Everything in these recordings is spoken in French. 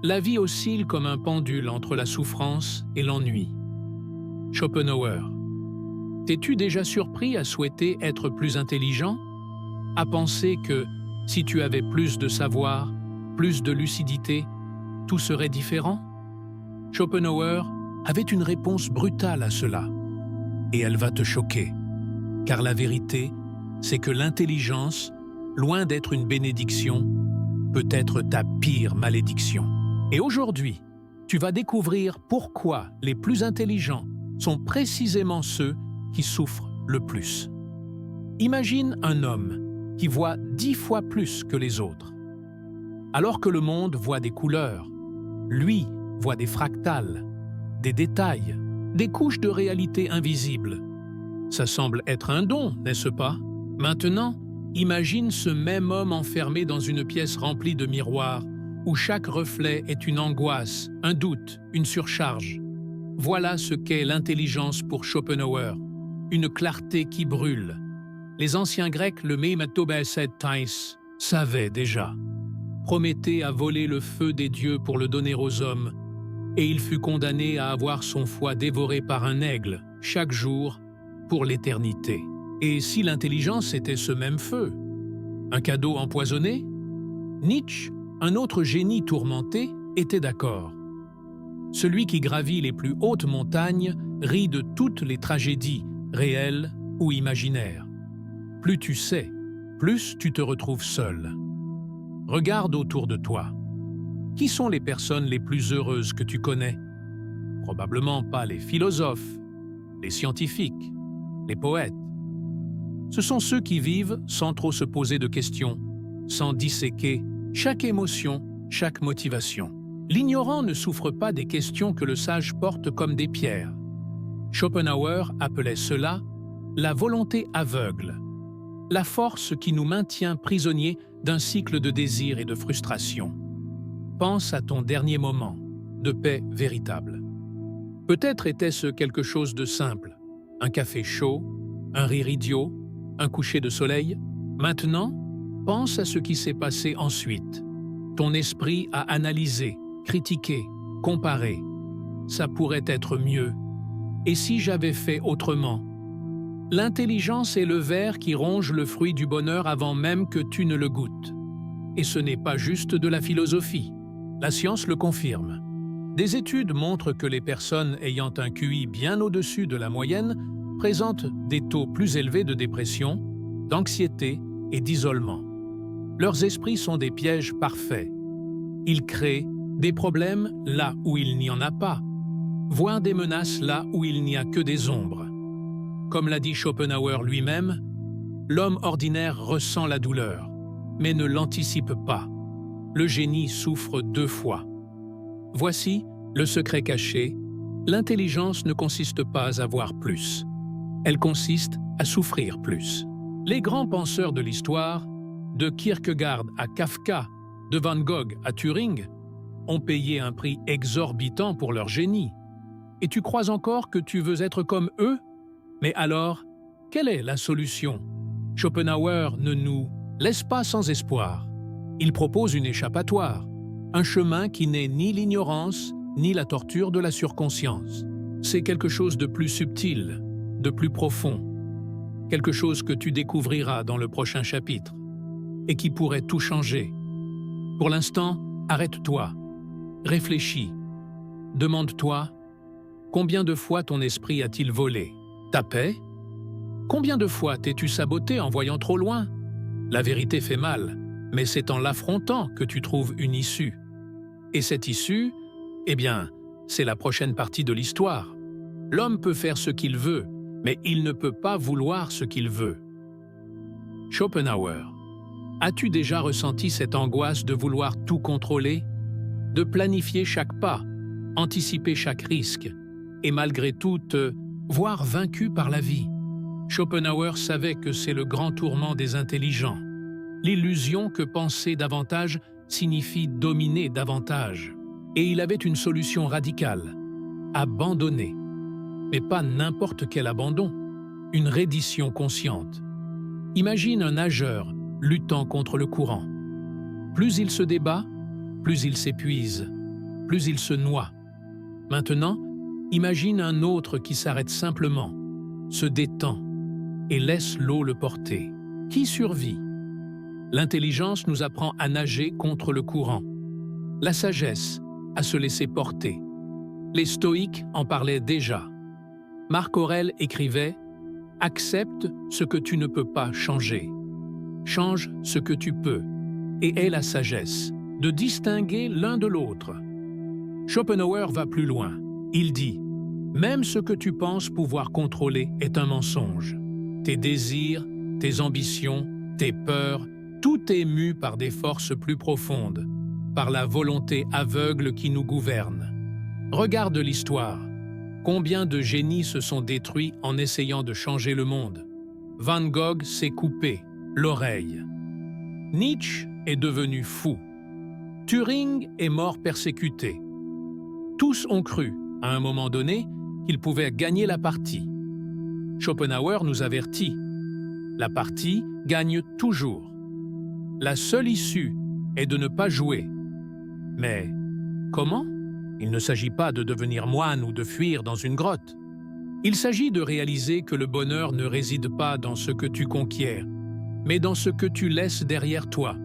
La vie oscille comme un pendule entre la souffrance et l'ennui. Schopenhauer. T'es-tu déjà surpris à souhaiter être plus intelligent? À penser que, si tu avais plus de savoir, plus de lucidité, tout serait différent? Schopenhauer avait une réponse brutale à cela. Et elle va te choquer. Car la vérité, c'est que l'intelligence, loin d'être une bénédiction, peut être ta pire malédiction. Et aujourd'hui, tu vas découvrir pourquoi les plus intelligents sont précisément ceux qui souffrent le plus. Imagine un homme qui voit 10 fois plus que les autres. Alors que le monde voit des couleurs, lui voit des fractales, des détails, des couches de réalité invisibles. Ça semble être un don, n'est-ce pas? Maintenant, imagine ce même homme enfermé dans une pièce remplie de miroirs, où chaque reflet est une angoisse, un doute, une surcharge. Voilà ce qu'est l'intelligence pour Schopenhauer, une clarté qui brûle. Les anciens Grecs, le Meimatobaesetais, savaient déjà. Prométhée a volé le feu des dieux pour le donner aux hommes, et il fut condamné à avoir son foie dévoré par un aigle, chaque jour, pour l'éternité. Et si l'intelligence était ce même feu? Un cadeau empoisonné? Nietzsche, un autre génie tourmenté, était d'accord. Celui qui gravit les plus hautes montagnes rit de toutes les tragédies, réelles ou imaginaires. Plus tu sais, plus tu te retrouves seul. Regarde autour de toi. Qui sont les personnes les plus heureuses que tu connais? Probablement pas les philosophes, les scientifiques, les poètes. Ce sont ceux qui vivent sans trop se poser de questions, sans disséquer chaque émotion, chaque motivation. L'ignorant ne souffre pas des questions que le sage porte comme des pierres. Schopenhauer appelait cela la volonté aveugle, la force qui nous maintient prisonniers d'un cycle de désir et de frustration. Pense à ton dernier moment de paix véritable. Peut-être était-ce quelque chose de simple, un café chaud, un rire idiot, un coucher de soleil. Maintenant, pense à ce qui s'est passé ensuite. Ton esprit a analysé, critiqué, comparé. Ça pourrait être mieux. Et si j'avais fait autrement? L'intelligence est le ver qui ronge le fruit du bonheur avant même que tu ne le goûtes. Et ce n'est pas juste de la philosophie. La science le confirme. Des études montrent que les personnes ayant un QI bien au-dessus de la moyenne présentent des taux plus élevés de dépression, d'anxiété et d'isolement. Leurs esprits sont des pièges parfaits. Ils créent des problèmes là où il n'y en a pas, voire des menaces là où il n'y a que des ombres. Comme l'a dit Schopenhauer lui-même, l'homme ordinaire ressent la douleur, mais ne l'anticipe pas. Le génie souffre 2 fois. Voici le secret caché. L'intelligence ne consiste pas à voir plus. Elle consiste à souffrir plus. Les grands penseurs de l'histoire, de Kierkegaard à Kafka, de Van Gogh à Turing, ont payé un prix exorbitant pour leur génie. Et tu crois encore que tu veux être comme eux? Mais alors, quelle est la solution? Schopenhauer ne nous laisse pas sans espoir. Il propose une échappatoire, un chemin qui n'est ni l'ignorance, ni la torture de la surconscience. C'est quelque chose de plus subtil, de plus profond, quelque chose que tu découvriras dans le prochain chapitre, et qui pourrait tout changer. Pour l'instant, arrête-toi, réfléchis, demande-toi, combien de fois ton esprit a-t-il volé? Ta paix? Combien de fois t'es-tu saboté en voyant trop loin? La vérité fait mal, mais c'est en l'affrontant que tu trouves une issue. Et cette issue, eh bien, c'est la prochaine partie de l'histoire. L'homme peut faire ce qu'il veut, mais il ne peut pas vouloir ce qu'il veut. Schopenhauer. As-tu déjà ressenti cette angoisse de vouloir tout contrôler? De planifier chaque pas, anticiper chaque risque, et malgré tout te voir vaincu par la vie? Schopenhauer savait que c'est le grand tourment des intelligents. L'illusion que penser davantage signifie dominer davantage. Et il avait une solution radicale. Abandonner. Mais pas n'importe quel abandon. Une reddition consciente. Imagine un nageur luttant contre le courant. Plus il se débat, plus il s'épuise. plus il se noie. Maintenant, imagine un autre qui s'arrête simplement, se détend et laisse l'eau le porter. Qui survit? L'intelligence nous apprend à nager contre le courant. La sagesse, à se laisser porter. Les stoïques en parlaient déjà. Marc Aurèle écrivait « Accepte ce que tu ne peux pas changer. Change ce que tu peux. » Et aie la sagesse de distinguer l'un de l'autre. Schopenhauer va plus loin. Il dit « Même ce que tu penses pouvoir contrôler est un mensonge. Tes désirs, tes ambitions, tes peurs, tout est mu par des forces plus profondes, par la volonté aveugle qui nous gouverne. Regarde l'histoire. Combien de génies se sont détruits en essayant de changer le monde? Van Gogh s'est coupé l'oreille. Nietzsche est devenu fou. Turing est mort persécuté. Tous ont cru, à un moment donné, qu'ils pouvaient gagner la partie. Schopenhauer nous avertit. La partie gagne toujours. La seule issue est de ne pas jouer. Mais comment? Il ne s'agit pas de devenir moine ou de fuir dans une grotte. Il s'agit de réaliser que le bonheur ne réside pas dans ce que tu conquiers, mais dans ce que tu laisses derrière toi.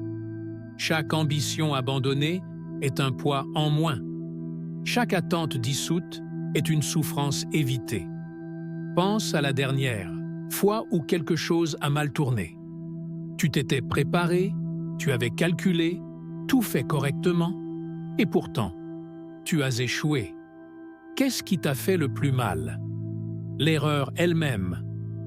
Chaque ambition abandonnée est un poids en moins. Chaque attente dissoute est une souffrance évitée. Pense à la dernière fois où quelque chose a mal tourné. Tu t'étais préparé, tu avais calculé, tout fait correctement, et pourtant, tu as échoué. Qu'est-ce qui t'a fait le plus mal? L'erreur elle-même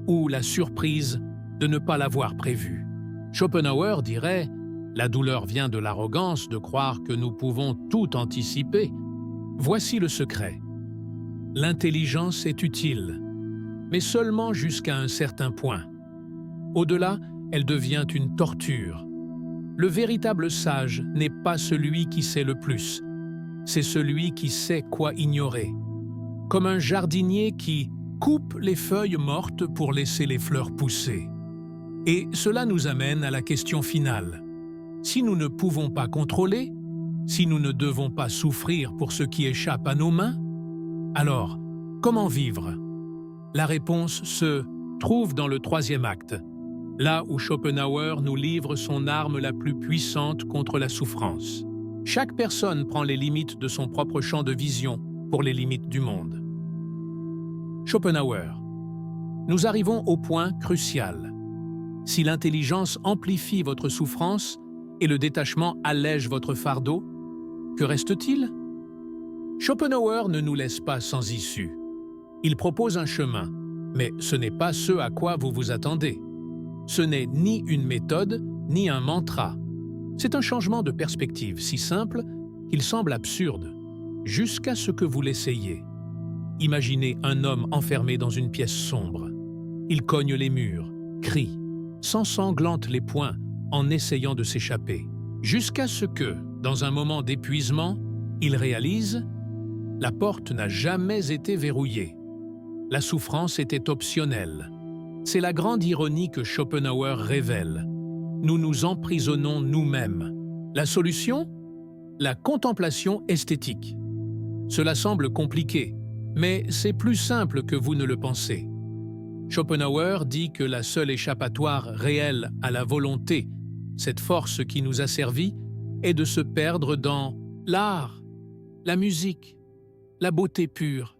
ou la surprise de ne pas l'avoir prévue? Schopenhauer dirait « La douleur vient de l'arrogance de croire que nous pouvons tout anticiper. » Voici le secret. L'intelligence est utile, mais seulement jusqu'à un certain point. Au-delà, elle devient une torture. Le véritable sage n'est pas celui qui sait le plus, c'est celui qui sait quoi ignorer. Comme un jardinier qui coupe les feuilles mortes pour laisser les fleurs pousser. Et cela nous amène à la question finale. Si nous ne pouvons pas contrôler, si nous ne devons pas souffrir pour ce qui échappe à nos mains, alors comment vivre? La réponse se trouve dans le troisième acte, là où Schopenhauer nous livre son arme la plus puissante contre la souffrance. Chaque personne prend les limites de son propre champ de vision pour les limites du monde. Schopenhauer. Nous arrivons au point crucial. Si l'intelligence amplifie votre souffrance et le détachement allège votre fardeau, que reste-t-il? Schopenhauer ne nous laisse pas sans issue. Il propose un chemin, mais ce n'est pas ce à quoi vous vous attendez. Ce n'est ni une méthode, ni un mantra. C'est un changement de perspective si simple qu'il semble absurde, jusqu'à ce que vous l'essayiez. Imaginez un homme enfermé dans une pièce sombre. Il cogne les murs, crie, s'ensanglante les poings en essayant de s'échapper, jusqu'à ce que, dans un moment d'épuisement, il réalise « La porte n'a jamais été verrouillée. La souffrance était optionnelle. » C'est la grande ironie que Schopenhauer révèle. Nous nous emprisonnons nous-mêmes. La solution? La contemplation esthétique. Cela semble compliqué, mais c'est plus simple que vous ne le pensez. Schopenhauer dit que la seule échappatoire réelle à la volonté, cette force qui nous a servi, est de se perdre dans l'art, la musique, la beauté pure.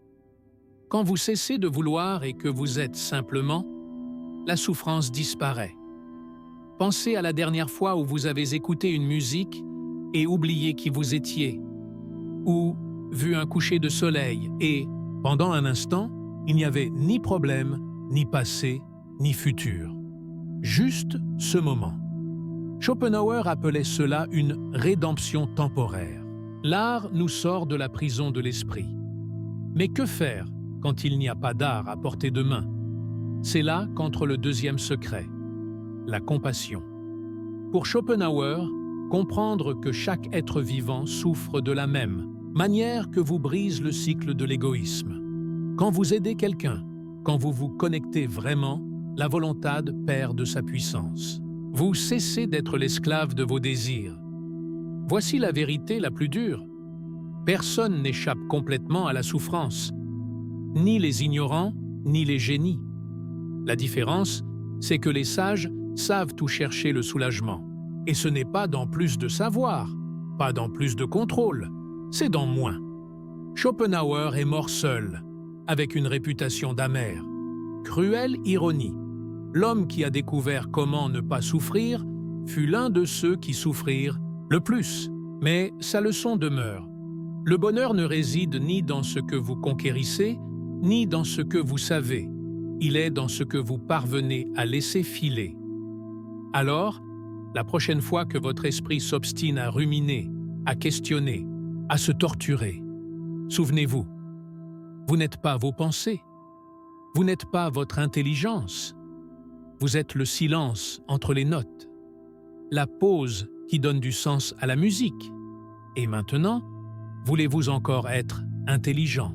Quand vous cessez de vouloir et que vous êtes simplement, la souffrance disparaît. Pensez à la dernière fois où vous avez écouté une musique et oublié qui vous étiez, ou vu un coucher de soleil et, pendant un instant, il n'y avait ni problème, ni passé, ni futur. Juste ce moment. Schopenhauer appelait cela une rédemption temporaire. L'art nous sort de la prison de l'esprit. Mais que faire quand il n'y a pas d'art à portée de main? C'est là qu'entre le deuxième secret, la compassion. Pour Schopenhauer, comprendre que chaque être vivant souffre de la même manière que vous brise le cycle de l'égoïsme. Quand vous aidez quelqu'un, quand vous vous connectez vraiment, la volontade perd de sa puissance. Vous cessez d'être l'esclave de vos désirs. Voici la vérité la plus dure. Personne n'échappe complètement à la souffrance, ni les ignorants, ni les génies. La différence, c'est que les sages savent où chercher le soulagement. Et ce n'est pas dans plus de savoir, pas dans plus de contrôle, c'est dans moins. Schopenhauer est mort seul, avec une réputation d'amère. Cruelle ironie. L'homme qui a découvert comment ne pas souffrir fut l'un de ceux qui souffrirent le plus. Mais sa leçon demeure. Le bonheur ne réside ni dans ce que vous conquérissez, ni dans ce que vous savez. Il est dans ce que vous parvenez à laisser filer. Alors, la prochaine fois que votre esprit s'obstine à ruminer, à questionner, à se torturer, souvenez-vous, vous n'êtes pas vos pensées, vous n'êtes pas votre intelligence, vous êtes le silence entre les notes, la pause qui donne du sens à la musique. Et maintenant, voulez-vous encore être intelligent ?